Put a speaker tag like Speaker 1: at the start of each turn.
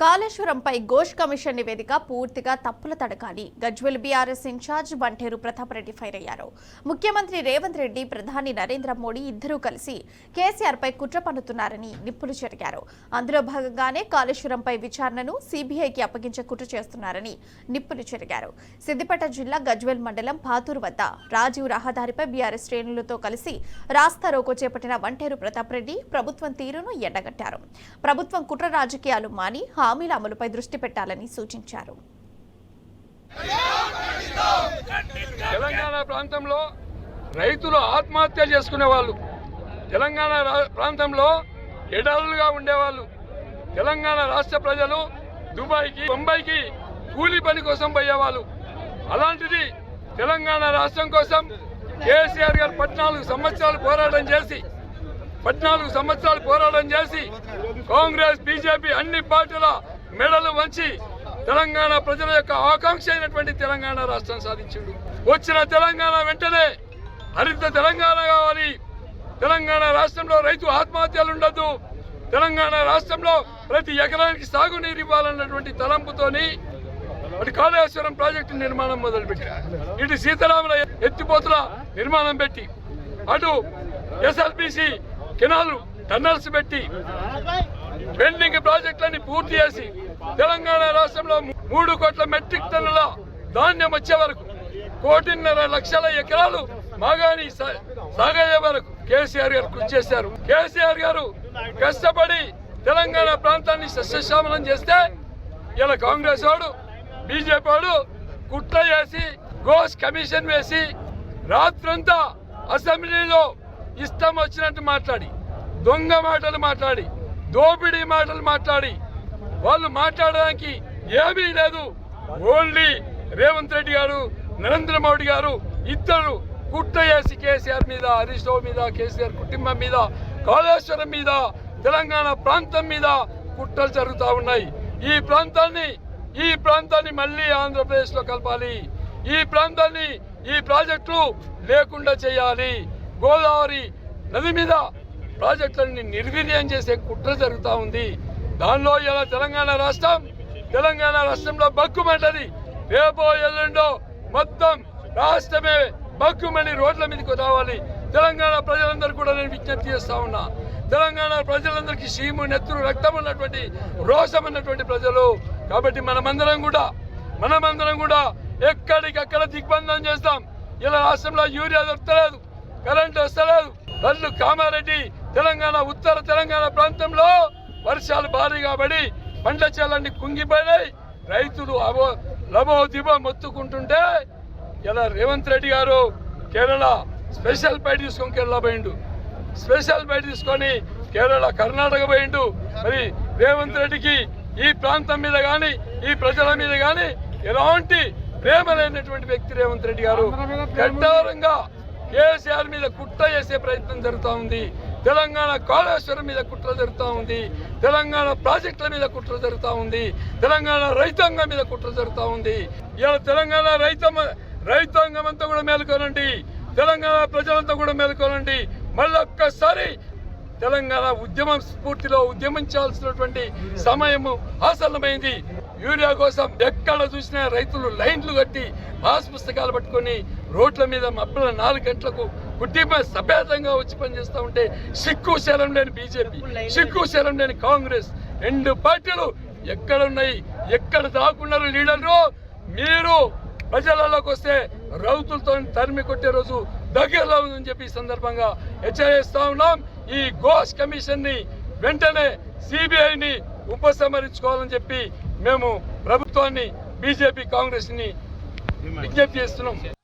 Speaker 1: కాళేశ్వరంపై Ghosh commission నివేదిక పూర్తిగా తప్పుల తడకాలి. Gajwel BRS incharge Banteru Pratap Reddy fire అయ్యారు. ముఖ్యమంత్రి రేవంత్ రెడ్డి, ప్రధాని నరేంద్ర మోడీ ఇద్దరూ కలిసి కేసీఆర్పై కుట్ర పన్నుతున్నారని నిప్పులు చెరిగారు. అందులో భాగంగానే కాళేశ్వరంపై విచారణను సీబీఐకి అప్పగించే కుట్ర చేస్తున్నారని నిప్పులు చెరిగారు. సిద్దిపేట జిల్లా గజ్వేల్ మండలం పాతూరు వద్ద రాజీవ్ రహదారిపై బీఆర్ఎస్ శ్రేణులతో కలిసి రాస్తారోకో చేపట్టిన బంటేరు ప్రతాప్ రెడ్డి ప్రభుత్వం తీరును ఎండగట్టారు. ప్రభుత్వం కుట్ర రాజకీయాలు మాని హామీల అమలుపై దృష్టి పెట్టాలని సూచించారు.
Speaker 2: తెలంగాణ ప్రాంతంలో రైతులు ఆత్మహత్య చేసుకునే వాళ్ళు, తెలంగాణ ప్రాంతంలో ఎడారులుగా ఉండేవాళ్ళు, తెలంగాణ రాష్ట్ర ప్రజలు దుబాయ్కి, బొంబాయికి కూలీ పని కోసం పోయేవాళ్ళు. అలాంటిది తెలంగాణ రాష్ట్రం కోసం కేసీఆర్ గారు 14 సంవత్సరాలు పోరాటం చేసి కాంగ్రెస్, బీజేపీ అన్ని పార్టీల మెడలు వంచి తెలంగాణ ప్రజల యొక్క ఆకాంక్ష అయినటువంటి తెలంగాణ రాష్ట్రం సాధించిండు. వచ్చిన తెలంగాణ వెంటనే హరిత తెలంగాణ కావాలి, తెలంగాణ రాష్ట్రంలో రైతు ఆత్మహత్యలు ఉండద్దు, తెలంగాణ రాష్ట్రంలో ప్రతి ఎకరానికి సాగునీరు ఇవ్వాలన్నటువంటి తలంపుతోని అటు కాళేశ్వరం ప్రాజెక్టు నిర్మాణం మొదలుపెట్టి, ఇటు సీతారాముల ఎత్తిపోతుల నిర్మాణం పెట్టి, అటు ఎస్ఎల్బీసీ కెనాల్ టన్నల్స్ పెట్టి పెండింగ్ ప్రాజెక్టులని పూర్తి చేసి తెలంగాణ రాష్ట్రంలో 3 కోట్ల మెట్రిక్ టన్నుల ధాన్యం వచ్చే వరకు 1.5 లక్షల ఎకరాలు మాగాని సాగయ్యే వరకు కేసీఆర్ గారు కృషి చేశారు. కేసీఆర్ గారు కష్టపడి తెలంగాణ ప్రాంతాన్ని సస్యశ్యామలం చేస్తే ఇలా కాంగ్రెస్ వాడు, బీజేపీ వాడు కుట్ర చేసి ఘోష్ కమిషన్ వేసి రాత్రంతా అసెంబ్లీలో ఇష్టం వచ్చినట్టు మాట్లాడి, దొంగ మాటలు మాట్లాడి, దోపిడీ మాటలు మాట్లాడి, వాళ్ళు మాట్లాడడానికి ఏమీ లేదు. ఓన్లీ రేవంత్ రెడ్డి గారు, నరేంద్ర మోడీ గారు ఇద్దరు కుట్ర చేసి కేసీఆర్ మీద, హరీష్ రావు మీద, కేసీఆర్ కుటుంబం మీద, కాళేశ్వరం మీద, తెలంగాణ ప్రాంతం మీద కుట్రలు జరుగుతూ ఉన్నాయి. ఈ ప్రాంతాన్ని మళ్ళీ ఆంధ్రప్రదేశ్లో కలపాలి, ఈ ప్రాజెక్టులు లేకుండా చేయాలి, గోదావరి నది మీద ప్రాజెక్టులని నిర్వీర్యం చేసే కుట్ర జరుగుతూ ఉంది. దానిలో ఇలా తెలంగాణ రాష్ట్రంలో బగ్గుమంటది. రేపో ఎల్లుండో మొత్తం రాష్ట్రమే బగ్గుమని రోడ్ల మీదకి రావాలి. తెలంగాణ ప్రజలందరూ కూడా నేను విజ్ఞప్తి చేస్తా ఉన్నా, తెలంగాణ ప్రజలందరికీ సీము, నెత్తురు, రక్తం ఉన్నటువంటి, రోషం ఉన్నటువంటి ప్రజలు. కాబట్టి మనమందరం కూడా ఎక్కడికక్కడ దిగ్బంధం చేస్తాం. ఇలా రాష్ట్రంలో యూరియా దొరకలేదు, కరెంటు వస్తలేదు. కళ్ళు కామారెడ్డి, తెలంగాణ ఉత్తర తెలంగాణ ప్రాంతంలో వర్షాలు భారీగా పడి పంట చేలన్నీ కుంగిపోయినాయి. రైతులు లబో దిబో మొత్తుకుంటుంటే ఇలా రేవంత్ రెడ్డి గారు కేరళ స్పెషల్ ఫ్లైట్ తీసుకొని కేరళ పోయిండు, కేరళ కర్ణాటక పోయిండు. మరి రేవంత్ రెడ్డికి ఈ ప్రాంతం మీద కానీ, ఈ ప్రజల మీద కానీ ఎలాంటి ప్రేమ లేనటువంటి వ్యక్తి రేవంత్ రెడ్డి గారు గడ్డారంగా కేసీఆర్ మీద కుట్ర చేసే ప్రయత్నం జరుగుతూ ఉంది. తెలంగాణ కాళేశ్వరం మీద కుట్ర జరుగుతూ ఉంది, తెలంగాణ ప్రాజెక్టుల మీద కుట్ర జరుగుతూ ఉంది, తెలంగాణ రైతాంగం మీద కుట్ర జరుగుతూ ఉంది. ఇలా తెలంగాణ రైతాంగం అంతా కూడా మేలుకోనండి, తెలంగాణ ప్రజలంతా కూడా మేలుకోనండి. మళ్ళొక్కసారి తెలంగాణ ఉద్యమం స్ఫూర్తిలో ఉద్యమించాల్సినటువంటి సమయము ఆసన్నమైంది. యూరియా కోసం ఎక్కడ చూసినా రైతులు లైన్లు కట్టి పాస్ పుస్తకాలు పట్టుకొని రోడ్ల మీద మబ్బుల 4 గంటలకు కుటుంబ సభేతంగా వచ్చి పనిచేస్తూ ఉంటే సిక్కు శరం లేని బీజేపీ, సిక్కు శరం లేని కాంగ్రెస్, 2 పార్టీలు ఎక్కడున్నాయి, ఎక్కడ దాక్కున్నారు లీడర్లు? మీరు ప్రజలలోకి వస్తే రైతులతో తరిమి కొట్టే రోజు దగ్గరలో ఉందని చెప్పి ఈ సందర్భంగా హెచ్చరిస్తా ఉన్నాం. ఈ ఘోష్ కమిషన్ ని వెంటనే సిబిఐని ఉపసంహరించుకోవాలని చెప్పి మేము ప్రభుత్వాన్ని, బీజేపీ, కాంగ్రెస్ ని విజ్ఞప్తి చేస్తున్నాం.